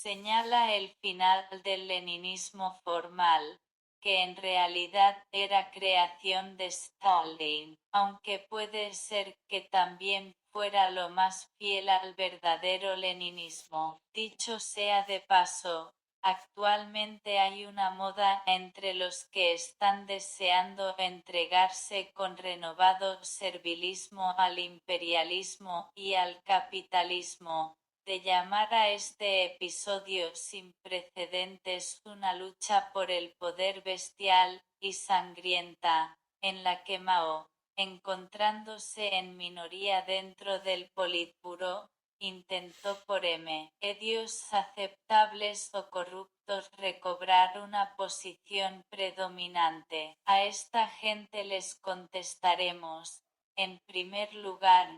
señala el final del leninismo formal, que en realidad era creación de Stalin, aunque puede ser que también fuera lo más fiel al verdadero leninismo. Dicho sea de paso, actualmente hay una moda entre los que están deseando entregarse con renovado servilismo al imperialismo y al capitalismo, de llamar a este episodio sin precedentes una lucha por el poder bestial y sangrienta, en la que Mao, encontrándose en minoría dentro del Politburó, intentó por medios aceptables o corruptos recobrar una posición predominante. A esta gente les contestaremos, en primer lugar,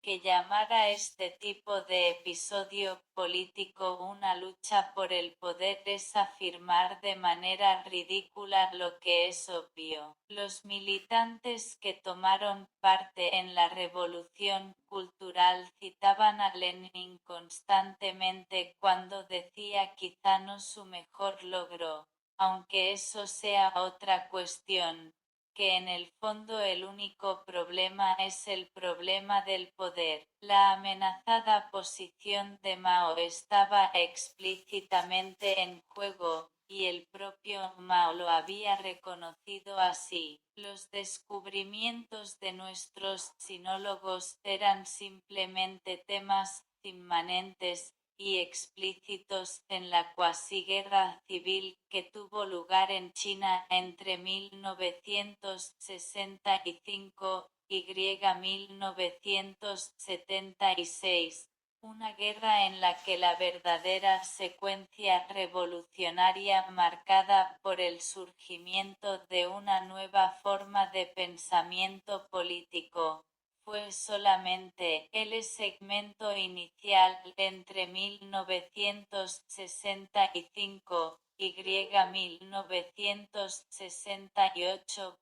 que llamar a este tipo de episodio político una lucha por el poder es afirmar de manera ridícula lo que es obvio. Los militantes que tomaron parte en la revolución cultural citaban a Lenin constantemente cuando decía quizá no su mejor logro, aunque eso sea otra cuestión, que en el fondo el único problema es el problema del poder. La amenazada posición de Mao estaba explícitamente en juego, y el propio Mao lo había reconocido así. Los descubrimientos de nuestros sinólogos eran simplemente temas inmanentes y explícitos en la cuasi guerra civil que tuvo lugar en China entre 1965 y 1976, una guerra en la que la verdadera secuencia revolucionaria marcada por el surgimiento de una nueva forma de pensamiento político fue solamente el segmento inicial entre 1965 y 1968.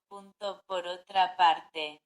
Por otra parte,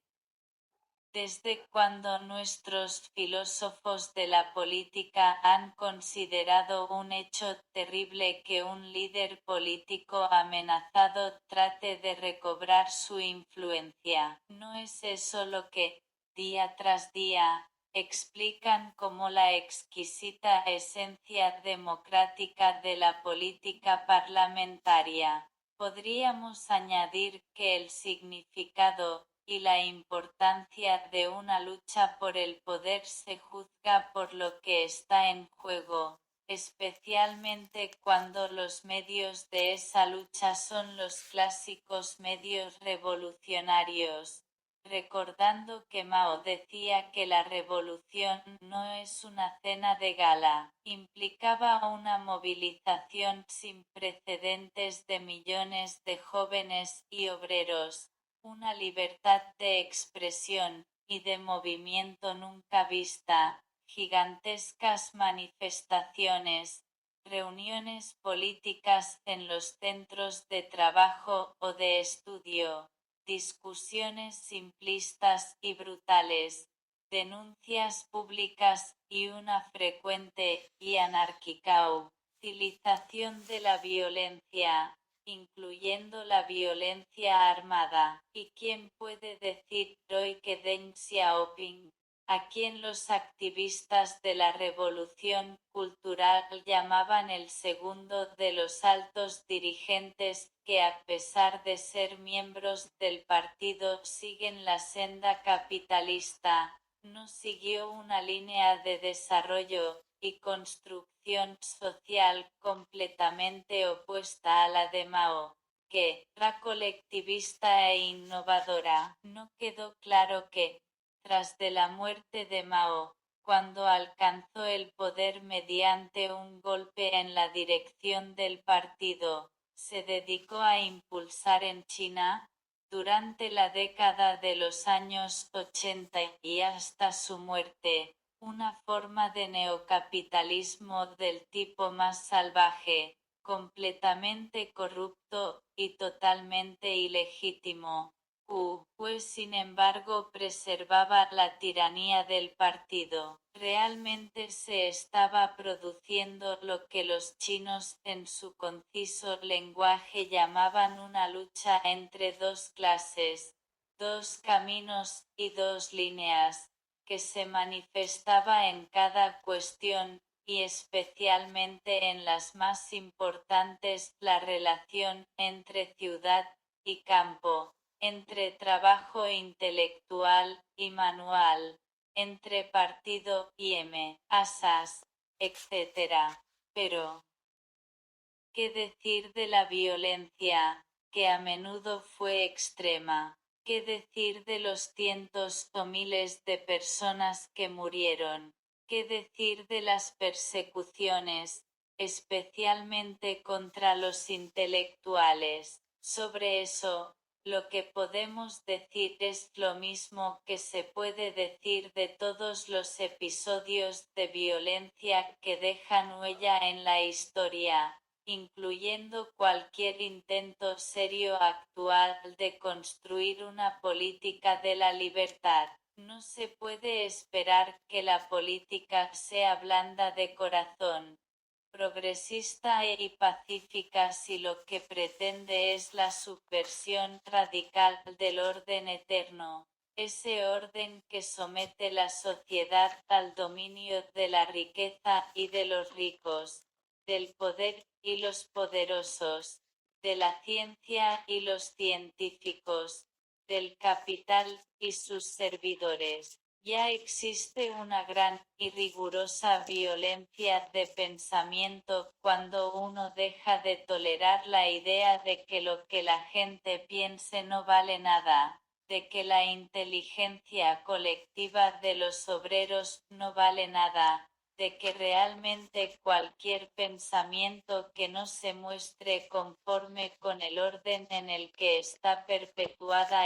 desde cuando nuestros filósofos de la política han considerado un hecho terrible que un líder político amenazado trate de recobrar su influencia? ¿No es eso lo que, día tras día, explican como la exquisita esencia democrática de la política parlamentaria? Podríamos añadir que el significado y la importancia de una lucha por el poder se juzga por lo que está en juego, especialmente cuando los medios de esa lucha son los clásicos medios revolucionarios. Recordando que Mao decía que la revolución no es una cena de gala, implicaba una movilización sin precedentes de millones de jóvenes y obreros, una libertad de expresión y de movimiento nunca vista, gigantescas manifestaciones, reuniones políticas en los centros de trabajo o de estudio, discusiones simplistas y brutales, denuncias públicas y una frecuente y anárquica utilización de la violencia, incluyendo la violencia armada. ¿Y quién puede decir hoy que Deng Xiaoping, a quien los activistas de la revolución cultural llamaban el segundo de los altos dirigentes que a pesar de ser miembros del partido siguen la senda capitalista, no siguió una línea de desarrollo y construcción social completamente opuesta a la de Mao, que era colectivista e innovadora? No quedó claro que, tras de la muerte de Mao, cuando alcanzó el poder mediante un golpe en la dirección del partido, se dedicó a impulsar en China, durante la década de los años 80 y hasta su muerte, una forma de neocapitalismo del tipo más salvaje, completamente corrupto y totalmente ilegítimo, pues sin embargo preservaba la tiranía del partido. Realmente se estaba produciendo lo que los chinos en su conciso lenguaje llamaban una lucha entre dos clases, dos caminos y dos líneas, que se manifestaba en cada cuestión, y especialmente en las más importantes, la relación entre ciudad y campo, entre trabajo intelectual y manual, entre partido y asas, etc. Pero, ¿qué decir de la violencia, que a menudo fue extrema? ¿Qué decir de los cientos o miles de personas que murieron? ¿Qué decir de las persecuciones, especialmente contra los intelectuales? Sobre eso, lo que podemos decir es lo mismo que se puede decir de todos los episodios de violencia que dejan huella en la historia, incluyendo cualquier intento serio actual de construir una política de la libertad. No se puede esperar que la política sea blanda de corazón, progresista y pacífica si lo que pretende es la subversión radical del orden eterno, ese orden que somete la sociedad al dominio de la riqueza y de los ricos, del poder y los poderosos, de la ciencia y los científicos, del capital y sus servidores. Ya existe una gran y rigurosa violencia de pensamiento cuando uno deja de tolerar la idea de que lo que la gente piense no vale nada, de que la inteligencia colectiva de los obreros no vale nada, de que realmente cualquier pensamiento que no se muestre conforme con el orden en el que está perpetuada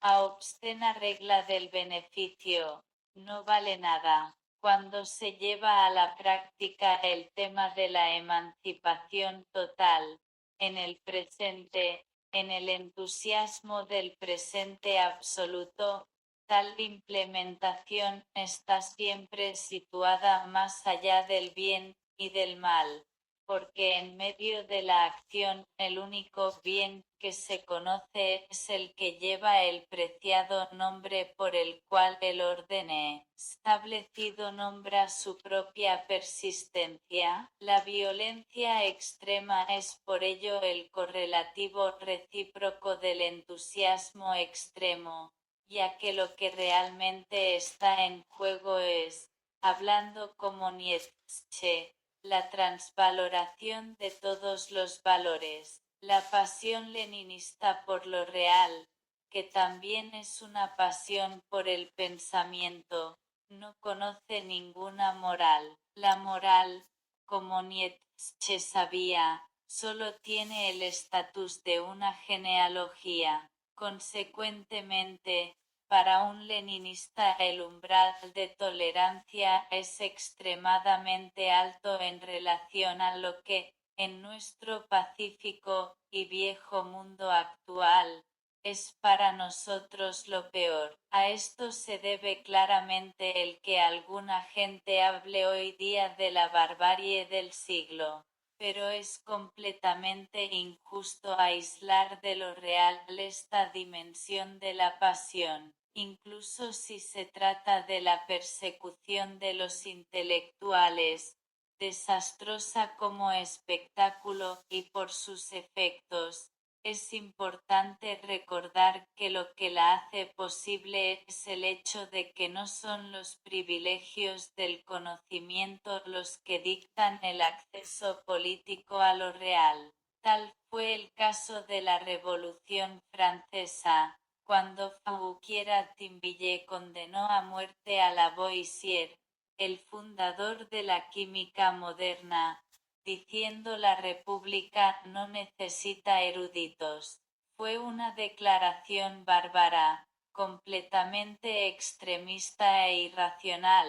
a obscena regla del beneficio, no vale nada. Cuando se lleva a la práctica el tema de la emancipación total, en el presente, en el entusiasmo del presente absoluto, tal implementación está siempre situada más allá del bien y del mal, porque en medio de la acción el único bien que se conoce es el que lleva el preciado nombre por el cual el orden establecido nombra su propia persistencia. La violencia extrema es por ello el correlativo recíproco del entusiasmo extremo, ya que lo que realmente está en juego es, hablando como Nietzsche, la transvaloración de todos los valores, la pasión leninista por lo real, que también es una pasión por el pensamiento, no conoce ninguna moral. La moral, como Nietzsche sabía, solo tiene el estatus de una genealogía. Consecuentemente, para un leninista el umbral de tolerancia es extremadamente alto en relación a lo que, en nuestro pacífico y viejo mundo actual, es para nosotros lo peor. A esto se debe claramente el que alguna gente hable hoy día de la barbarie del siglo. Pero es completamente injusto aislar de lo real esta dimensión de la pasión, incluso si se trata de la persecución de los intelectuales, desastrosa como espectáculo y por sus efectos. Es importante recordar que lo que la hace posible es el hecho de que no son los privilegios del conocimiento los que dictan el acceso político a lo real. Tal fue el caso de la Revolución Francesa, cuando Fouquier-Tinville condenó a muerte a Lavoisier, el fundador de la química moderna, diciendo la República no necesita eruditos. Fue una declaración bárbara, completamente extremista e irracional,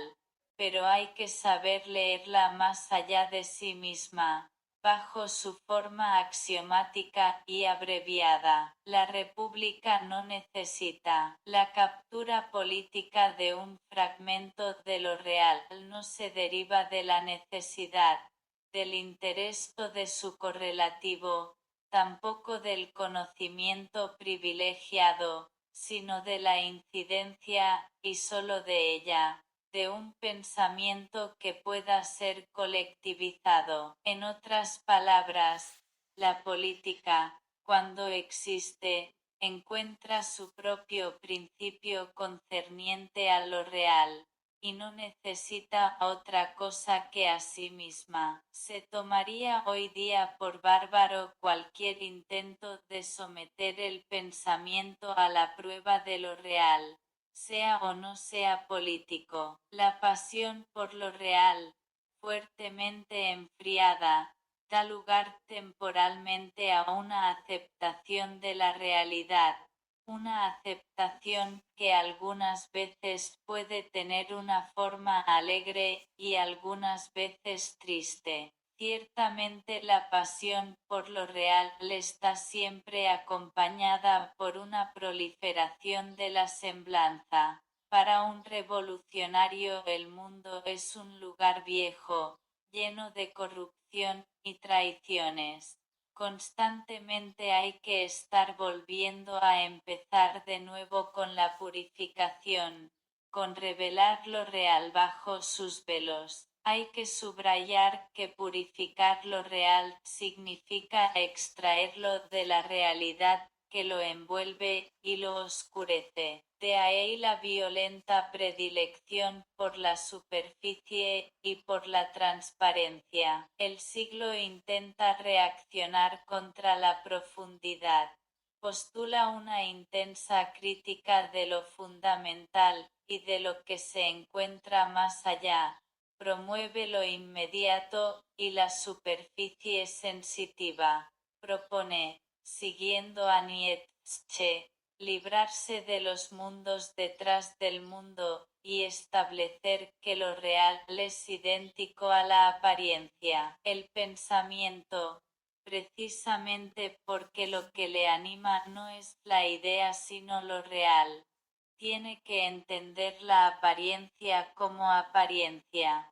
pero hay que saber leerla más allá de sí misma. bajo su forma axiomática y abreviada. La república no necesita la captura política de un fragmento de lo real, no se deriva de la necesidad, del interés o de su correlativo, tampoco del conocimiento privilegiado, sino de la incidencia, y sólo de ella, de un pensamiento que pueda ser colectivizado. En otras palabras, la política, cuando existe, encuentra su propio principio concerniente a lo real, y no necesita otra cosa que a sí misma. Se tomaría hoy día por bárbaro cualquier intento de someter el pensamiento a la prueba de lo real, sea o no sea político. La pasión por lo real, fuertemente enfriada, da lugar temporalmente a una aceptación de la realidad, una aceptación que algunas veces puede tener una forma alegre y algunas veces triste. Ciertamente la pasión por lo real está siempre acompañada por una proliferación de la semblanza. Para un revolucionario el mundo es un lugar viejo, lleno de corrupción y traiciones. Constantemente hay que estar volviendo a empezar de nuevo con la purificación, con revelar lo real bajo sus velos. Hay que subrayar que purificar lo real significa extraerlo de la realidad que lo envuelve y lo oscurece. De ahí la violenta predilección por la superficie y por la transparencia. El siglo intenta reaccionar contra la profundidad. Postula una intensa crítica de lo fundamental y de lo que se encuentra más allá. Promueve lo inmediato y la superficie sensitiva. Propone, siguiendo a Nietzsche, librarse de los mundos detrás del mundo, y establecer que lo real es idéntico a la apariencia. El pensamiento, precisamente porque lo que le anima no es la idea sino lo real, tiene que entender la apariencia como apariencia.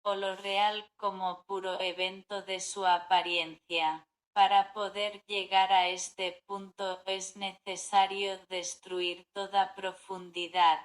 O lo real como puro evento de su apariencia. Para poder llegar a este punto es necesario destruir toda profundidad,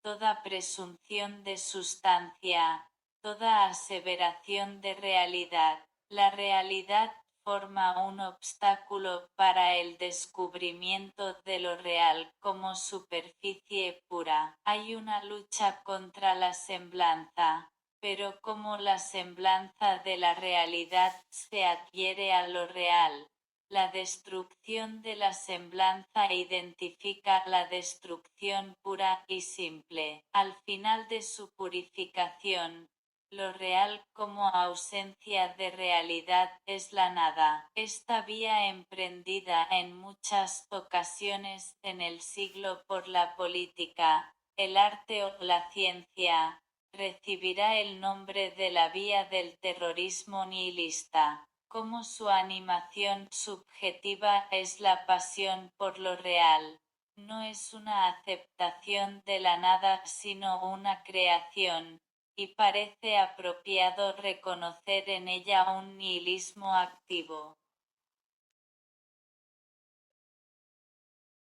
toda presunción de sustancia, toda aseveración de realidad. La realidad forma un obstáculo para el descubrimiento de lo real como superficie pura. Hay una lucha contra la semblanza, pero como la semblanza de la realidad se adhiere a lo real, la destrucción de la semblanza identifica la destrucción pura y simple. Al final de su purificación, lo real como ausencia de realidad es la nada. Esta vía emprendida en muchas ocasiones en el siglo por la política, el arte o la ciencia, recibirá el nombre de la vía del terrorismo nihilista. Como su animación subjetiva es la pasión por lo real, no es una aceptación de la nada sino una creación, y parece apropiado reconocer en ella un nihilismo activo.